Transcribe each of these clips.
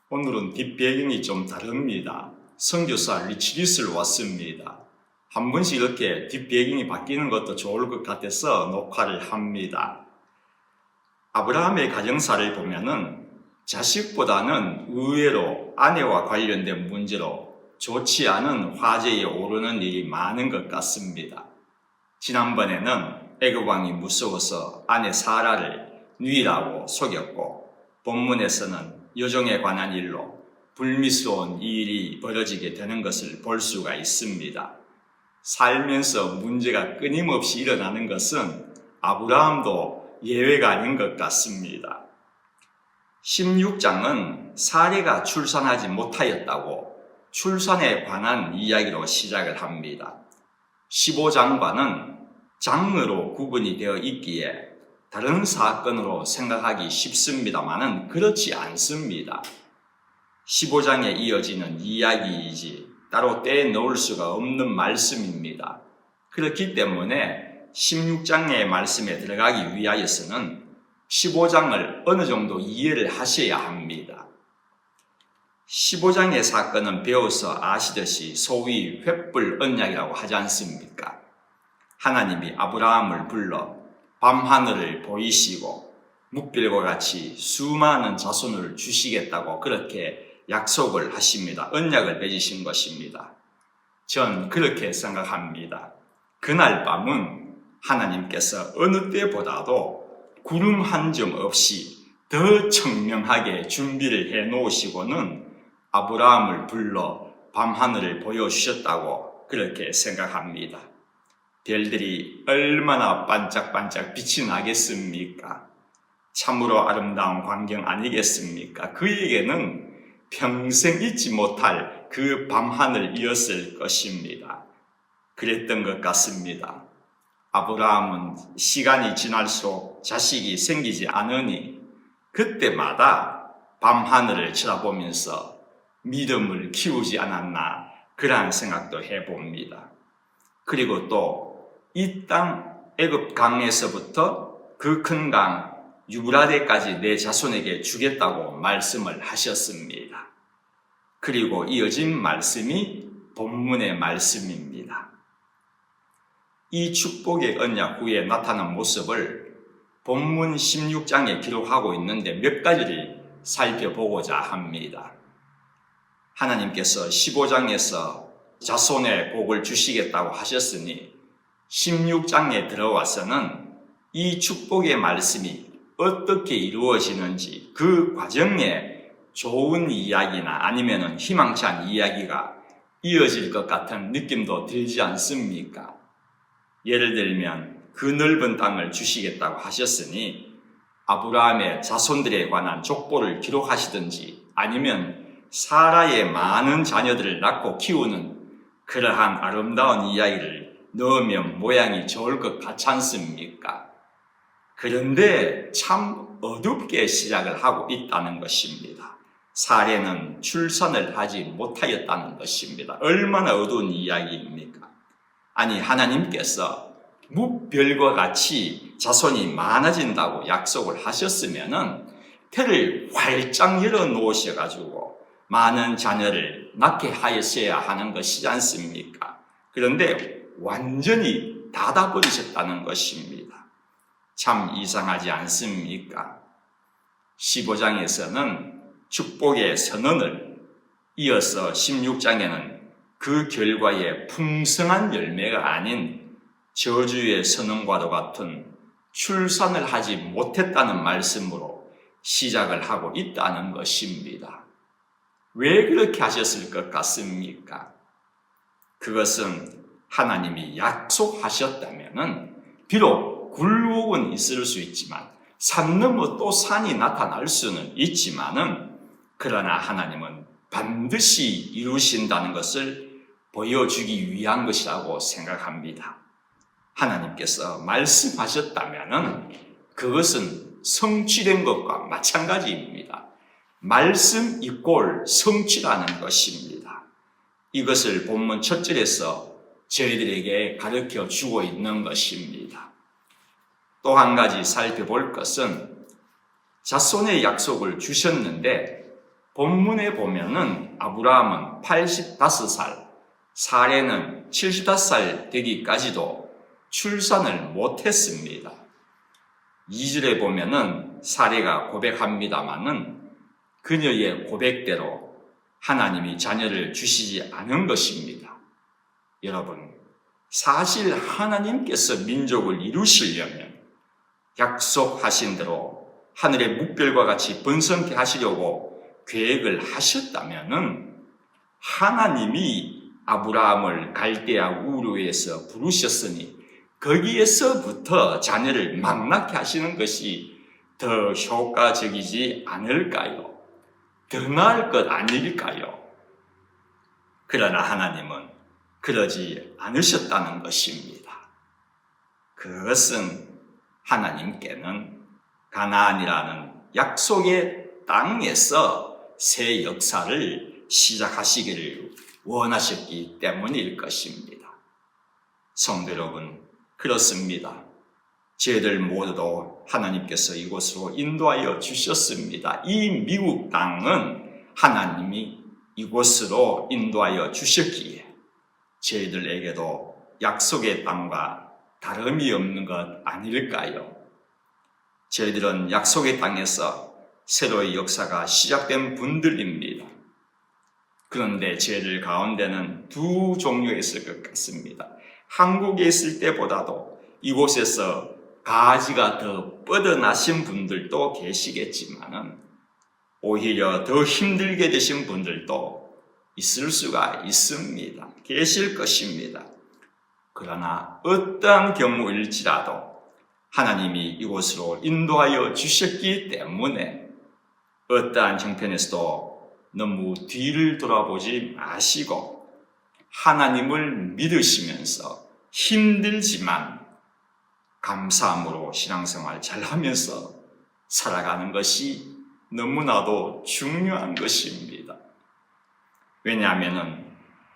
오늘은 뒷배경이 좀 다릅니다. 선교사 리치릿을 왔습니다. 한 번씩 이렇게 뒷배경이 바뀌는 것도 좋을 것 같아서 녹화를 합니다. 아브라함의 가정사를 보면은 자식보다는 의외로 아내와 관련된 문제로 좋지 않은 화제에 오르는 일이 많은 것 같습니다. 지난번에는 애굽 왕이 무서워서 아내 사라를 누이라고 속였고, 본문에서는 여종에 관한 일로 불미스러운 일이 벌어지게 되는 것을 볼 수가 있습니다. 살면서 문제가 끊임없이 일어나는 것은 아브라함도 예외가 아닌 것 같습니다. 16장은 사례가 출산하지 못하였다고 출산에 관한 이야기로 시작을 합니다. 15장과는 장르로 구분이 되어 있기에 다른 사건으로 생각하기 쉽습니다만은 그렇지 않습니다. 15장에 이어지는 이야기이지 따로 떼놓을 수가 없는 말씀입니다. 그렇기 때문에 16장의 말씀에 들어가기 위하여서는 15장을 어느 정도 이해를 하셔야 합니다. 15장의 사건은 배워서 아시듯이 소위 횃불 언약이라고 하지 않습니까? 하나님이 아브라함을 불러 밤하늘을 보이시고 묵별과 같이 수많은 자손을 주시겠다고 그렇게 약속을 하십니다. 언약을 맺으신 것입니다. 전 그렇게 생각합니다. 그날 밤은 하나님께서 어느 때보다도 구름 한 점 없이 더 청명하게 준비를 해 놓으시고는 아브라함을 불러 밤하늘을 보여주셨다고 그렇게 생각합니다. 별들이 얼마나 반짝반짝 빛이 나겠습니까? 참으로 아름다운 광경 아니겠습니까? 그에게는 평생 잊지 못할 그 밤하늘이었을 것입니다. 그랬던 것 같습니다. 아브라함은 시간이 지날수록 자식이 생기지 않으니 그때마다 밤하늘을 쳐다보면서 믿음을 키우지 않았나 그러한 생각도 해봅니다. 그리고 또 이 땅 애굽 강에서부터 그 큰 강 유브라데까지 내 자손에게 주겠다고 말씀을 하셨습니다. 그리고 이어진 말씀이 본문의 말씀입니다. 이 축복의 언약 후에 나타난 모습을 본문 16장에 기록하고 있는데 몇 가지를 살펴보고자 합니다. 하나님께서 15장에서 자손의 복을 주시겠다고 하셨으니 16장에 들어와서는 이 축복의 말씀이 어떻게 이루어지는지 그 과정에 좋은 이야기나 아니면 희망찬 이야기가 이어질 것 같은 느낌도 들지 않습니까? 예를 들면 그 넓은 땅을 주시겠다고 하셨으니 아브라함의 자손들에 관한 족보를 기록하시든지 아니면 사라의 많은 자녀들을 낳고 키우는 그러한 아름다운 이야기를 넣으면 모양이 좋을 것 같지 않습니까? 그런데 참 어둡게 시작을 하고 있다는 것입니다. 사례는 출산을 하지 못하였다는 것입니다. 얼마나 어두운 이야기입니까? 아니, 하나님께서 묵별과 같이 자손이 많아진다고 약속을 하셨으면은 태를 활짝 열어 놓으셔가지고 많은 자녀를 낳게 하였어야 하는 것이지 않습니까? 그런데 완전히 닫아버리셨다는 것입니다. 참 이상하지 않습니까? 15장에서는 축복의 선언을 이어서 16장에는 그 결과에 풍성한 열매가 아닌 저주의 선언과도 같은 출산을 하지 못했다는 말씀으로 시작을 하고 있다는 것입니다. 왜 그렇게 하셨을 것 같습니까? 그것은 하나님이 약속하셨다면은 비록 굴곡은 있을 수 있지만 산 넘어 또 산이 나타날 수는 있지만은 그러나 하나님은 반드시 이루신다는 것을 보여주기 위한 것이라고 생각합니다. 하나님께서 말씀하셨다면은 그것은 성취된 것과 마찬가지입니다. 말씀 이꼴 성취라는 것입니다. 이것을 본문 첫 절에서 저희들에게 가르쳐 주고 있는 것입니다. 또 한 가지 살펴볼 것은 자손의 약속을 주셨는데 본문에 보면은 아브라함은 85살, 사레는 75살 되기까지도 출산을 못했습니다. 2절에 보면은 사레가 고백합니다마는 그녀의 고백대로 하나님이 자녀를 주시지 않은 것입니다. 여러분, 사실 하나님께서 민족을 이루시려면 약속하신 대로 하늘의 묵별과 같이 번성케 하시려고 계획을 하셨다면은 하나님이 아브라함을 갈대아 우르에서 부르셨으니 거기에서부터 자녀를 막 낳게 하시는 것이 더 효과적이지 않을까요? 더 나을 것 아닐까요? 그러나 하나님은 그러지 않으셨다는 것입니다. 그것은 하나님께는 가나안이라는 약속의 땅에서 새 역사를 시작하시기를 원하셨기 때문일 것입니다. 성도 여러분, 그렇습니다. 저희들 모두도 하나님께서 이곳으로 인도하여 주셨습니다. 이 미국 땅은 하나님이 이곳으로 인도하여 주셨기에 저희들에게도 약속의 땅과 다름이 없는 것 아닐까요? 저희들은 약속의 땅에서 새로의 역사가 시작된 분들입니다. 그런데 저희들 가운데는 두 종류가 있을 것 같습니다. 한국에 있을 때보다도 이곳에서 가지가 더 뻗어나신 분들도 계시겠지만은 오히려 더 힘들게 되신 분들도 있을 수가 있습니다. 계실 것입니다. 그러나 어떠한 경우일지라도 하나님이 이곳으로 인도하여 주셨기 때문에 어떠한 형편에서도 너무 뒤를 돌아보지 마시고 하나님을 믿으시면서 힘들지만 감사함으로 신앙생활 잘하면서 살아가는 것이 너무나도 중요한 것입니다. 왜냐하면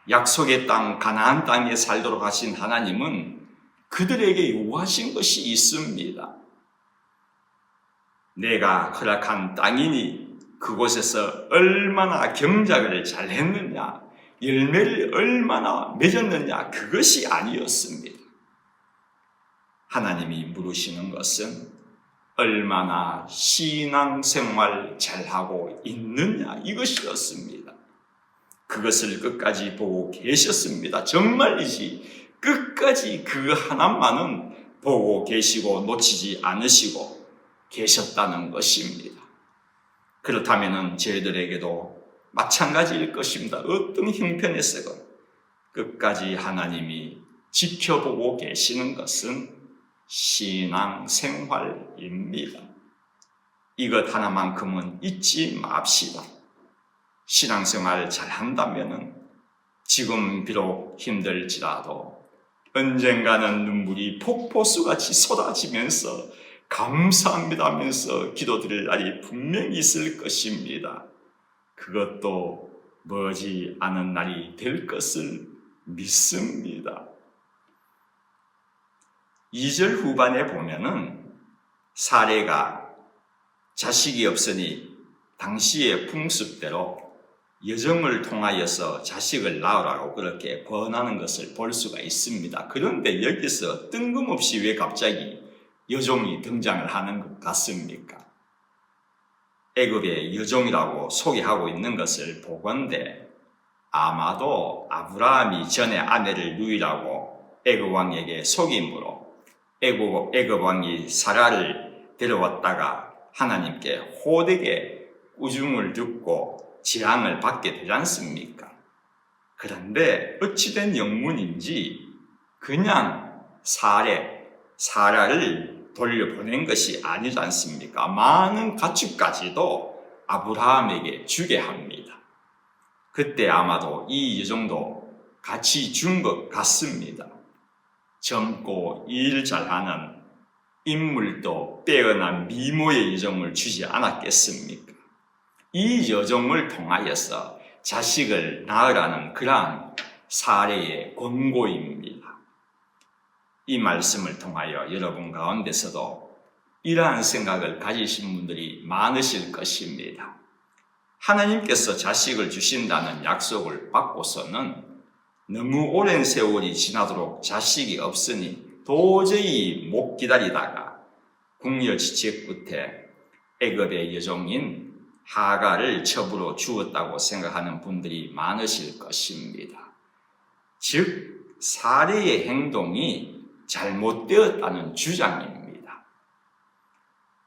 약속의 땅 가나안 땅에 살도록 하신 하나님은 그들에게 요구하신 것이 있습니다. 내가 허락한 땅이니 그곳에서 얼마나 경작을 잘했느냐, 열매를 얼마나 맺었느냐, 그것이 아니었습니다. 하나님이 물으시는 것은 얼마나 신앙생활 잘하고 있느냐, 이것이었습니다. 그것을 끝까지 보고 계셨습니다. 정말이지 끝까지 그 하나만은 보고 계시고 놓치지 않으시고 계셨다는 것입니다. 그렇다면 저희들에게도 마찬가지일 것입니다. 어떤 형편에서건 끝까지 하나님이 지켜보고 계시는 것은 신앙생활입니다. 이것 하나만큼은 잊지 맙시다. 신앙생활 잘한다면 지금 비록 힘들지라도 언젠가는 눈물이 폭포수같이 쏟아지면서 감사합니다 하면서 기도드릴 날이 분명히 있을 것입니다. 그것도 머지 않은 날이 될 것을 믿습니다. 2절 후반에 보면은 사레가 자식이 없으니 당시의 풍습대로 여정을 통하여서 자식을 낳으라고 그렇게 권하는 것을 볼 수가 있습니다. 그런데 여기서 뜬금없이 왜 갑자기 여종이 등장을 하는 것 같습니까? 애굽의 여종이라고 소개하고 있는 것을 보건대 아마도 아브라함이 전에 아내를 누이라고 애굽 왕에게 속임으로 애굽 왕이 사라를 데려왔다가 하나님께 호되게 꾸중을 듣고 재앙을 받게 되지 않습니까? 그런데 어찌된 영문인지 그냥 사라를 돌려보낸 것이 아니지 않습니까? 많은 가축까지도 아브라함에게 주게 합니다. 그때 아마도 이 여종도 같이 준 것 같습니다. 젊고 일 잘하는 인물도 빼어난 미모의 여종을 주지 않았겠습니까? 이 여종을 통하여서 자식을 낳으라는 그러한 사례의 권고입니다. 이 말씀을 통하여 여러분 가운데서도 이러한 생각을 가지신 분들이 많으실 것입니다. 하나님께서 자식을 주신다는 약속을 받고서는 너무 오랜 세월이 지나도록 자식이 없으니 도저히 못 기다리다가 궁여지책 끝에 애굽의 여종인 하갈을 첩으로 주었다고 생각하는 분들이 많으실 것입니다. 즉 사례의 행동이 잘못되었다는 주장입니다.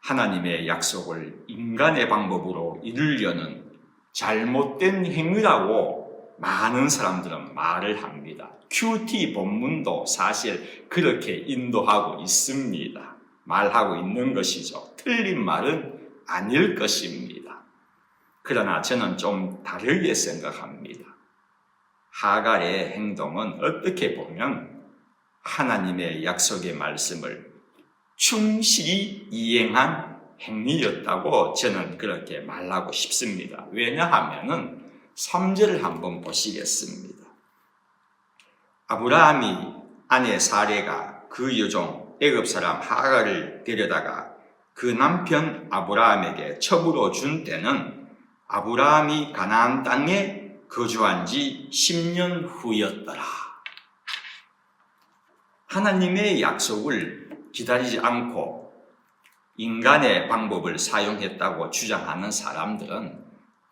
하나님의 약속을 인간의 방법으로 이루려는 잘못된 행위라고 많은 사람들은 말을 합니다. 큐티 본문도 사실 그렇게 인도하고 있습니다. 말하고 있는 것이죠. 틀린 말은 아닐 것입니다. 그러나 저는 좀 다르게 생각합니다. 하갈의 행동은 어떻게 보면 하나님의 약속의 말씀을 충실히 이행한 행위였다고 저는 그렇게 말하고 싶습니다. 왜냐하면은 3절을 한번 보시겠습니다. 아브라함이 아내 사레가 그 여종 애굽 사람 하갈을 데려다가 그 남편 아브라함에게 첩으로 준 때는 아브라함이 가나안 땅에 거주한 지 10년 후였더라. 하나님의 약속을 기다리지 않고 인간의 방법을 사용했다고 주장하는 사람들은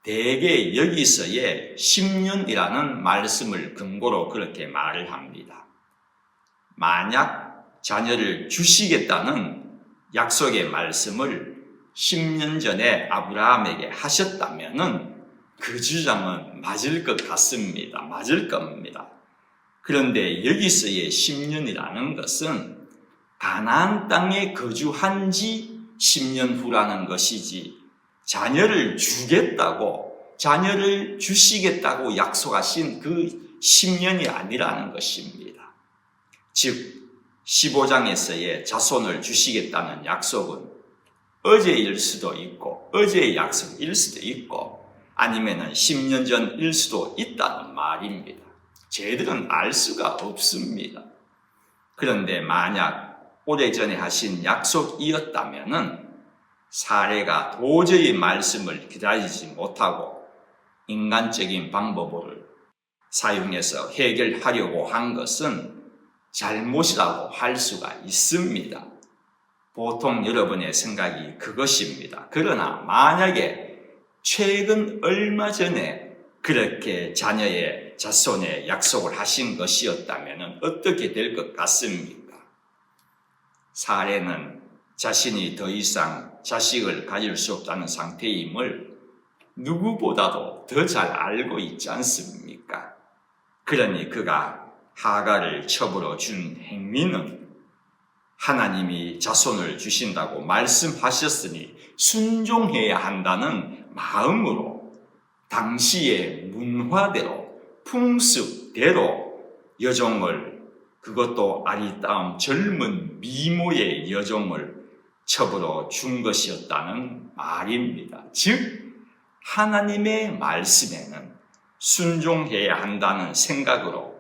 대개 여기서의 10년이라는 말씀을 근거로 그렇게 말을 합니다. 만약 자녀를 주시겠다는 약속의 말씀을 10년 전에 아브라함에게 하셨다면 그 주장은 맞을 것 같습니다. 맞을 겁니다. 그런데 여기서의 10년이라는 것은 가나안 땅에 거주한 지 10년 후라는 것이지 자녀를 주겠다고, 자녀를 주시겠다고 약속하신 그 10년이 아니라는 것입니다. 즉 15장에서의 자손을 주시겠다는 약속은 어제일 수도 있고 어제의 약속일 수도 있고 아니면은 10년 전일 수도 있다는 말입니다. 저희들은 알 수가 없습니다. 그런데 만약 오래전에 하신 약속이었다면은 사례가 도저히 말씀을 기다리지 못하고 인간적인 방법을 사용해서 해결하려고 한 것은 잘못이라고 할 수가 있습니다. 보통 여러분의 생각이 그것입니다. 그러나 만약에 최근 얼마 전에 그렇게 자녀의 자손의 약속을 하신 것이었다면 어떻게 될 것 같습니까? 사례는 자신이 더 이상 자식을 가질 수 없다는 상태임을 누구보다도 더 잘 알고 있지 않습니까? 그러니 그가 하갈을 첩으로 준 행위는 하나님이 자손을 주신다고 말씀하셨으니 순종해야 한다는 마음으로 당시의 문화대로 풍습대로 여종을, 그것도 아리따운 젊은 미모의 여종을 첩으로 준 것이었다는 말입니다. 즉 하나님의 말씀에는 순종해야 한다는 생각으로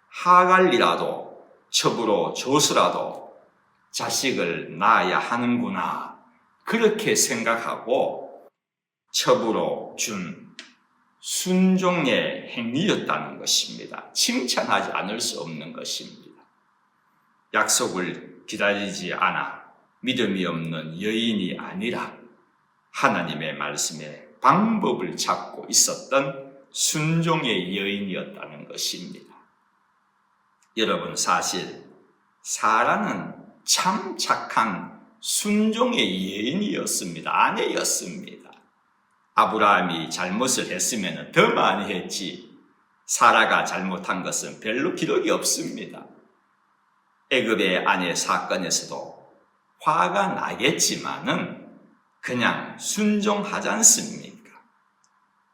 하갈이라도 첩으로 줘서라도 자식을 낳아야 하는구나, 그렇게 생각하고 첩으로 준 순종의 행위였다는 것입니다. 칭찬하지 않을 수 없는 것입니다. 약속을 기다리지 않아 믿음이 없는 여인이 아니라 하나님의 말씀에 방법을 찾고 있었던 순종의 여인이었다는 것입니다. 여러분, 사실 사라는 참 착한 순종의 여인이었습니다. 아내였습니다. 아브라함이 잘못을 했으면 더 많이 했지 사라가 잘못한 것은 별로 기록이 없습니다. 애굽의 아내 사건에서도 화가 나겠지만은 그냥 순종하지 않습니까?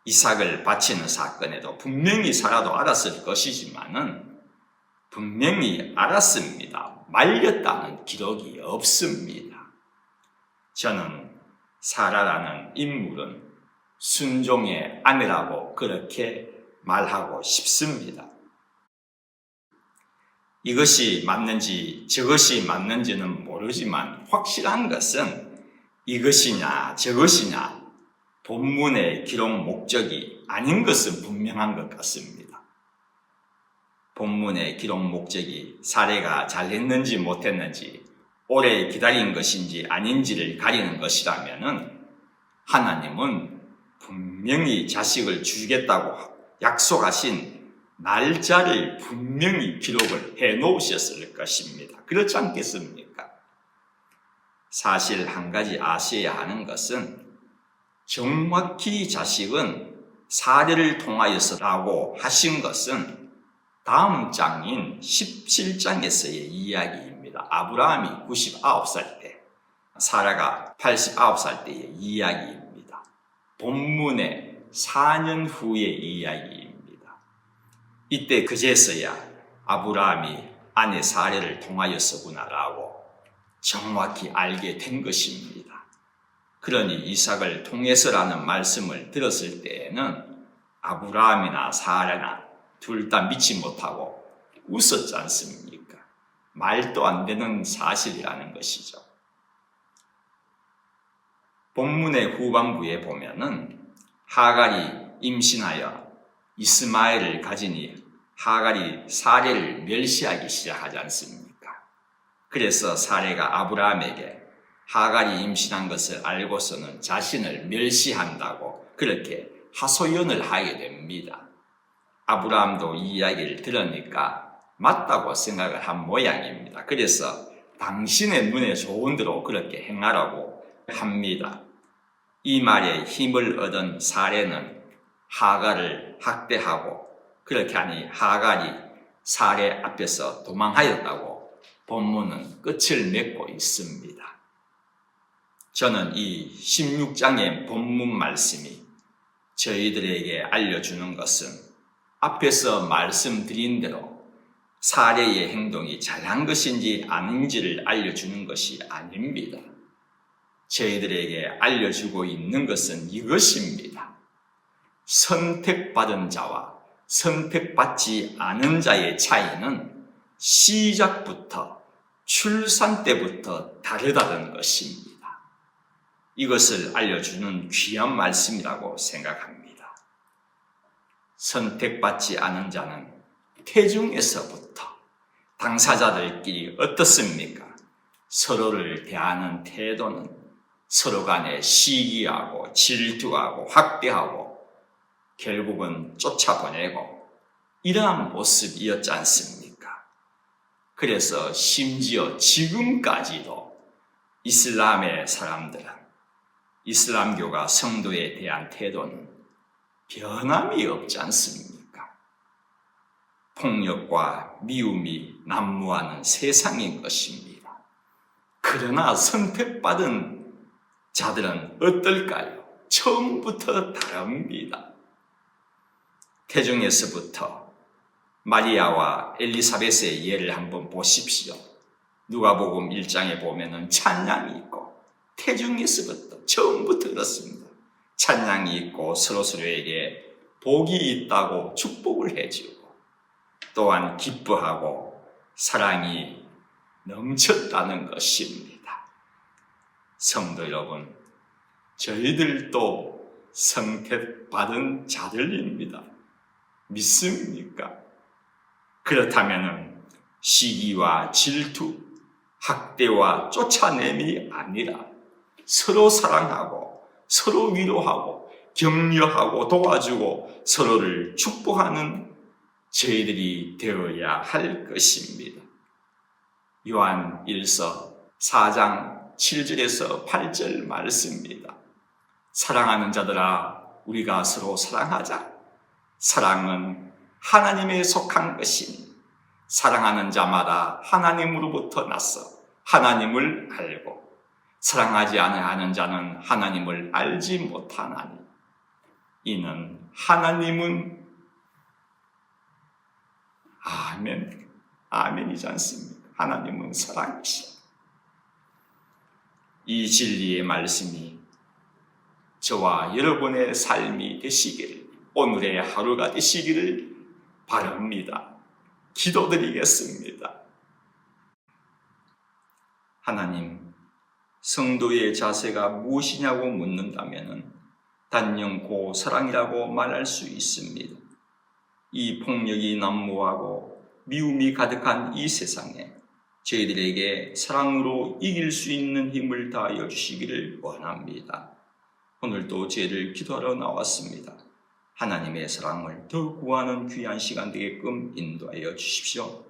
이삭을 바치는 사건에도 분명히 사라도 알았을 것이지만은 분명히 알았습니다. 말렸다는 기록이 없습니다. 저는 사라라는 인물은 순종의 아내라고 그렇게 말하고 싶습니다. 이것이 맞는지 저것이 맞는지는 모르지만 확실한 것은 이것이냐 저것이냐 본문의 기록 목적이 아닌 것은 분명한 것 같습니다. 본문의 기록 목적이 사례가 잘했는지 못했는지, 오래 기다린 것인지 아닌지를 가리는 것이라면 하나님은 분명히 자식을 주겠다고 약속하신 날짜를 분명히 기록을 해 놓으셨을 것입니다. 그렇지 않겠습니까? 사실 한 가지 아셔야 하는 것은 정확히 자식은 사례를 통하여서라고 하신 것은 다음 장인 17장에서의 이야기입니다. 아브라함이 99살 때, 사라가 89살 때의 이야기입니다. 본문의 4년 후의 이야기입니다. 이때 그제서야 아브라함이 아내 사례를 통하였구나라고 정확히 알게 된 것입니다. 그러니 이삭을 통해서라는 말씀을 들었을 때에는 아브라함이나 사라나 둘 다 믿지 못하고 웃었지 않습니까? 말도 안 되는 사실이라는 것이죠. 본문의 후반부에 보면은 하갈이 임신하여 이스마엘을 가지니 하갈이 사례를 멸시하기 시작하지 않습니까? 그래서 사례가 아브라함에게 하갈이 임신한 것을 알고서는 자신을 멸시한다고 그렇게 하소연을 하게 됩니다. 아브라함도 이 이야기를 들으니까 맞다고 생각을 한 모양입니다. 그래서 당신의 눈에 좋은 대로 그렇게 행하라고 합니다. 이 말에 힘을 얻은 사례는 하갈을 학대하고 그렇게 하니 하갈이 사례 앞에서 도망하였다고 본문은 끝을 맺고 있습니다. 저는 이 16장의 본문 말씀이 저희들에게 알려주는 것은 앞에서 말씀드린 대로 사례의 행동이 잘한 것인지 아닌지를 알려주는 것이 아닙니다. 저희들에게 알려주고 있는 것은 이것입니다. 선택받은 자와 선택받지 않은 자의 차이는 시작부터 출산 때부터 다르다는 것입니다. 이것을 알려주는 귀한 말씀이라고 생각합니다. 선택받지 않은 자는 태중에서부터 당사자들끼리 어떻습니까? 서로를 대하는 태도는 서로 간에 시기하고 질투하고 학대하고 결국은 쫓아보내고 이러한 모습이었지 않습니까? 그래서 심지어 지금까지도 이슬람의 사람들은 이슬람교가 성도에 대한 태도는 변함이 없지 않습니까? 폭력과 미움이 난무하는 세상인 것입니다. 그러나 선택받은 자들은 어떨까요? 처음부터 다릅니다. 태중에서부터 마리아와 엘리사벳의 예를 한번 보십시오. 누가복음 1장에 보면은 찬양이 있고 태중에서부터 처음부터 그렇습니다. 찬양이 있고 서로서로에게 복이 있다고 축복을 해주고 또한 기뻐하고 사랑이 넘쳤다는 것입니다. 성도 여러분, 저희들도 선택받은 자들입니다. 믿습니까? 그렇다면 시기와 질투, 학대와 쫓아냄이 아니라 서로 사랑하고 서로 위로하고 격려하고 도와주고 서로를 축복하는 저희들이 되어야 할 것입니다. 요한 1서 4장 7절에서 8절 말씀입니다. 사랑하는 자들아, 우리가 서로 사랑하자. 사랑은 하나님에 속한 것이니 사랑하는 자마다 하나님으로부터 나서 하나님을 알고 사랑하지 아니하는 자는 하나님을 알지 못하나니 이는 하나님은 아멘이지 않습니까? 하나님은 사랑이시오. 이 진리의 말씀이 저와 여러분의 삶이 되시기를, 오늘의 하루가 되시기를 바랍니다. 기도드리겠습니다. 하나님, 성도의 자세가 무엇이냐고 묻는다면 단연 고 사랑이라고 말할 수 있습니다. 이 폭력이 난무하고 미움이 가득한 이 세상에 저희들에게 사랑으로 이길 수 있는 힘을 다하여 주시기를 원합니다. 오늘도 저희를 기도하러 나왔습니다. 하나님의 사랑을 더 구하는 귀한 시간 되게끔 인도하여 주십시오.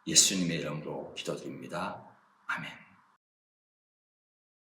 예수님의 이름으로 기도드립니다. 아멘.